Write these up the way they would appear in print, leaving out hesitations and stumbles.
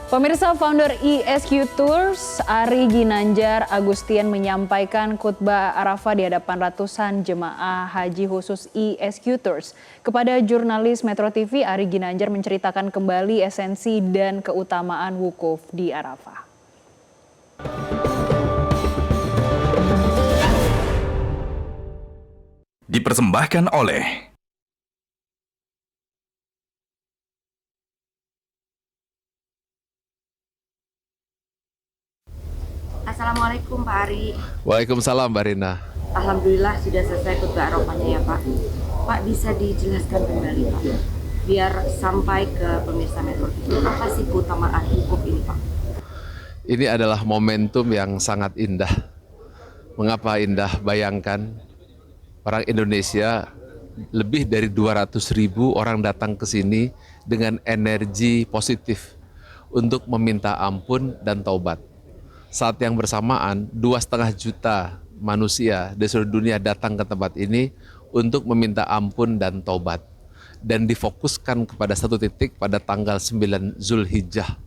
Pemirsa, founder ISQ Tours, Ari Ginanjar Agustian menyampaikan khutbah Arafah di hadapan ratusan jemaah haji khusus ISQ Tours. Kepada jurnalis Metro TV, Ari Ginanjar menceritakan kembali esensi dan keutamaan wukuf di Arafah. Dipersembahkan oleh Assalamualaikum Pak Ari. Waalaikumsalam Mbak Rina. Alhamdulillah sudah selesai khutbah Arafahnya ya Pak. Pak, bisa dijelaskan kembali Pak, biar sampai ke pemirsa Metro TV, apa sih keutamaan wukuf ini Pak? Ini adalah momentum yang sangat indah. Mengapa indah? Bayangkan orang Indonesia lebih dari 200.000 orang datang ke sini dengan energi positif untuk meminta ampun dan taubat. Saat yang bersamaan 2,5 juta manusia di seluruh dunia datang ke tempat ini untuk meminta ampun dan taubat. Dan difokuskan kepada satu titik pada tanggal 9 Zulhijjah.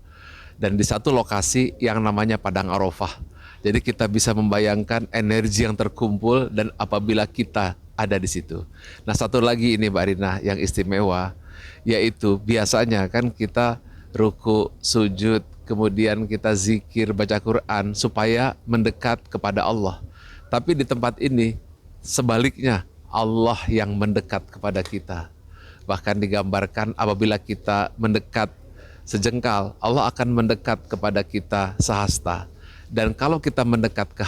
Dan di satu lokasi yang namanya Padang Arafah. Jadi kita bisa membayangkan energi yang terkumpul dan apabila kita ada di situ. Nah, satu lagi ini Mbak Rina yang istimewa, yaitu biasanya kan kita ruku, sujud, kemudian kita zikir, baca Quran supaya mendekat kepada Allah. Tapi di tempat ini sebaliknya, Allah yang mendekat kepada kita. Bahkan digambarkan apabila kita mendekat sejengkal, Allah akan mendekat kepada kita sehasta. Dan kalau kita mendekat ke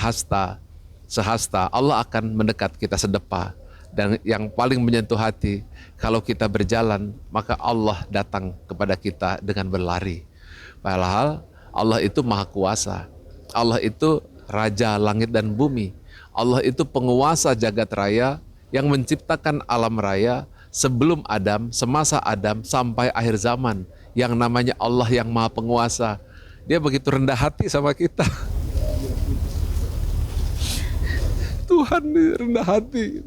sehasta, Allah akan mendekat kita sedepa. Dan yang paling menyentuh hati, kalau kita berjalan, maka Allah datang kepada kita dengan berlari. Padahal Allah itu maha kuasa. Allah itu raja langit dan bumi. Allah itu penguasa jagat raya yang menciptakan alam raya sebelum Adam, semasa Adam sampai akhir zaman. Yang namanya Allah yang maha penguasa. Dia begitu rendah hati sama kita. Tuhan rendah hati.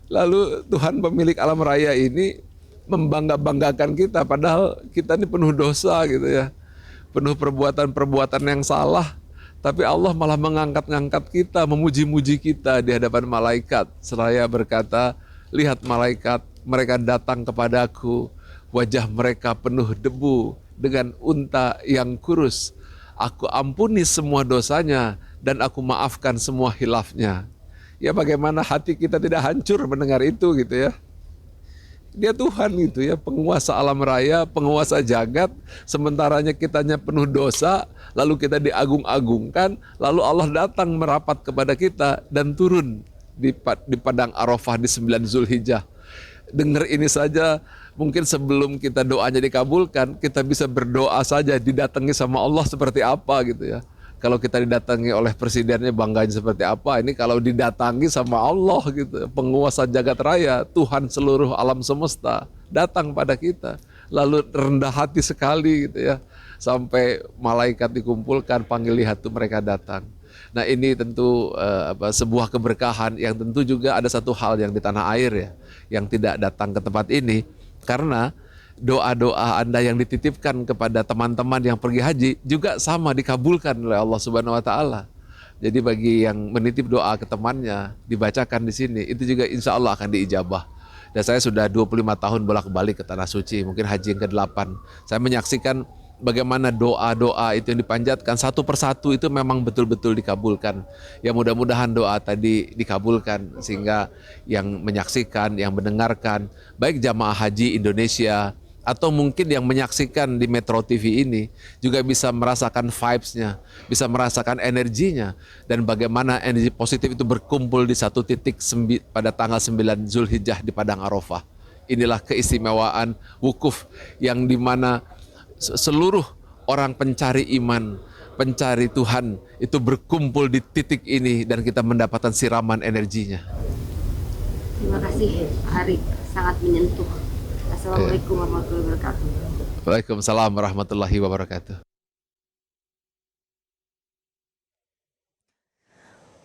Lalu Tuhan pemilik alam raya ini membangga-banggakan kita, padahal kita ini penuh dosa gitu ya. Penuh perbuatan-perbuatan yang salah, tapi Allah malah mengangkat-ngangkat kita, memuji-muji kita di hadapan malaikat. Seraya berkata, lihat malaikat, mereka datang kepadaku, wajah mereka penuh debu dengan unta yang kurus. Aku ampuni semua dosanya dan aku maafkan semua hilafnya. Ya bagaimana hati kita tidak hancur mendengar itu gitu ya. Dia Tuhan gitu ya, penguasa alam raya, penguasa jagat, sementaranya kitanya penuh dosa, lalu kita diagung-agungkan, lalu Allah datang merapat kepada kita dan turun di Padang Arafah di 9 Zulhijjah. Dengar ini saja, mungkin sebelum kita doanya dikabulkan, kita bisa berdoa saja didatangi sama Allah seperti apa gitu ya. Kalau kita didatangi oleh presidennya bangganya seperti apa, ini kalau didatangi sama Allah gitu, penguasa jagat raya, Tuhan seluruh alam semesta, datang pada kita. Lalu rendah hati sekali gitu ya, sampai malaikat dikumpulkan, panggil lihat tuh mereka datang. Nah ini tentu sebuah keberkahan yang tentu juga ada satu hal yang di tanah air ya, yang tidak datang ke tempat ini, karena doa-doa Anda yang dititipkan kepada teman-teman yang pergi haji juga sama dikabulkan oleh Allah Subhanahu wa taala. Jadi bagi yang menitip doa ke temannya dibacakan di sini, itu juga insya Allah akan diijabah. Dan saya sudah 25 tahun bolak-balik ke Tanah Suci, mungkin haji yang ke-8. Saya menyaksikan bagaimana doa-doa itu yang dipanjatkan satu persatu itu memang betul-betul dikabulkan. Ya mudah-mudahan doa tadi dikabulkan sehingga yang menyaksikan, yang mendengarkan, baik jamaah haji Indonesia atau mungkin yang menyaksikan di Metro TV ini juga bisa merasakan vibes-nya, bisa merasakan energinya, dan bagaimana energi positif itu berkumpul di satu titik pada tanggal 9 Zulhijjah di Padang Arafah. Inilah keistimewaan wukuf yang dimana seluruh orang pencari iman, pencari Tuhan itu berkumpul di titik ini dan kita mendapatkan siraman energinya. Terima kasih Ari, sangat menyentuh. Assalamualaikum warahmatullahi wabarakatuh. Waalaikumsalam warahmatullahi wabarakatuh.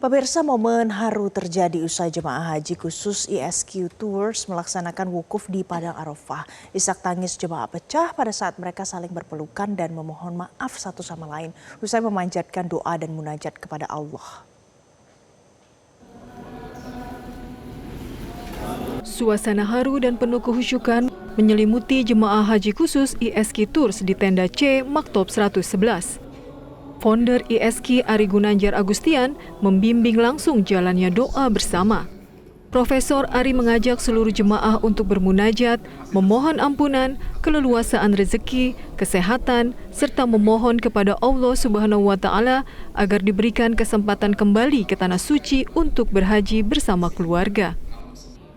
Pemirsa, momen haru terjadi usai jemaah haji khusus ISQ Tours melaksanakan wukuf di Padang Arafah. Isak tangis jemaah pecah pada saat mereka saling berpelukan dan memohon maaf satu sama lain usai memanjatkan doa dan munajat kepada Allah. Suasana haru dan penuh kehusyukan menyelimuti jemaah haji khusus ISQ Tours di tenda C Maktop 111. Founder ISQ Ari Gunanjar Agustian membimbing langsung jalannya doa bersama. Profesor Ari mengajak seluruh jemaah untuk bermunajat, memohon ampunan, keleluasaan rezeki, kesehatan, serta memohon kepada Allah Subhanahu wa Ta'ala agar diberikan kesempatan kembali ke tanah suci untuk berhaji bersama keluarga.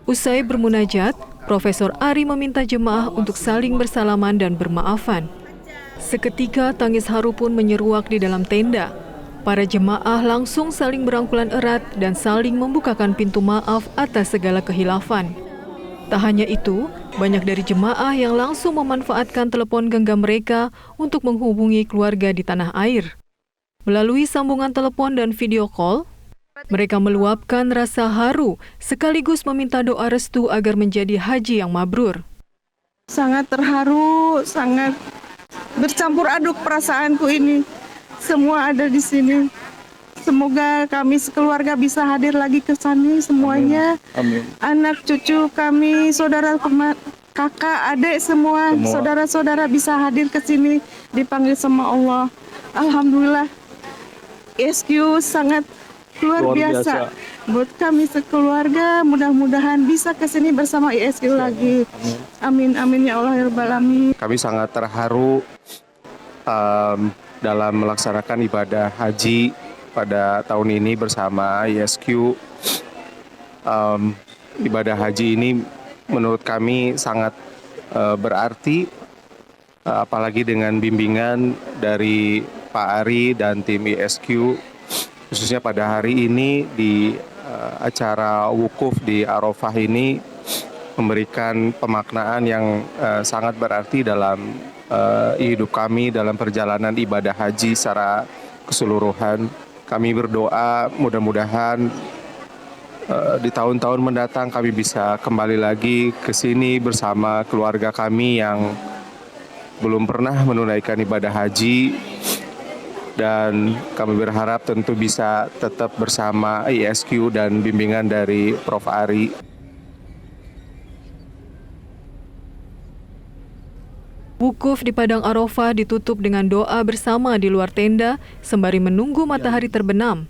Usai bermunajat, Profesor Ari meminta jemaah untuk saling bersalaman dan bermaafan. Seketika tangis haru pun menyeruak di dalam tenda. Para jemaah langsung saling berangkulan erat dan saling membukakan pintu maaf atas segala kehilafan. Tak hanya itu, banyak dari jemaah yang langsung memanfaatkan telepon genggam mereka untuk menghubungi keluarga di tanah air. Melalui sambungan telepon dan video call, mereka meluapkan rasa haru sekaligus meminta doa restu agar menjadi haji yang mabrur. Sangat terharu, sangat bercampur aduk perasaanku ini. Semua ada di sini. Semoga kami sekeluarga bisa hadir lagi ke sana semuanya. Amin. Anak cucu kami, saudara, kakak, adik semua. Saudara-saudara bisa hadir ke sini dipanggil sama Allah. Alhamdulillah. ISQ sangat luar biasa. Buat kami sekeluarga, mudah-mudahan bisa ke sini bersama ISQ lagi. Amin, amin ya Allah ya Rabbal Alamin. Kami sangat terharu dalam melaksanakan ibadah haji pada tahun ini bersama ISQ. Ibadah haji ini menurut kami sangat berarti, apalagi dengan bimbingan dari Pak Ari dan tim ISQ, khususnya pada hari ini di acara wukuf di Arafah ini memberikan pemaknaan yang sangat berarti dalam hidup kami dalam perjalanan ibadah haji secara keseluruhan. Kami berdoa mudah-mudahan di tahun-tahun mendatang kami bisa kembali lagi ke sini bersama keluarga kami yang belum pernah menunaikan ibadah haji, dan kami berharap tentu bisa tetap bersama ISQ dan bimbingan dari Prof. Ari. Wukuf di Padang Arafah ditutup dengan doa bersama di luar tenda sembari menunggu matahari terbenam.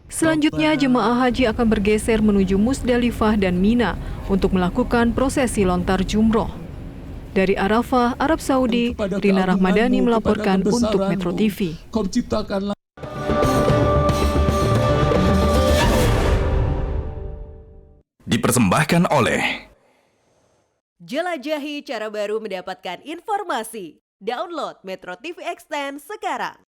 Selanjutnya jemaah haji akan bergeser menuju Musdalifah dan Mina untuk melakukan prosesi lontar jumroh. Dari Arafah, Arab Saudi, Rina Rahmadani melaporkan untuk Metro TV. Dipersembahkan oleh Jelajahi cara baru mendapatkan informasi. Download Metro TV Extend sekarang.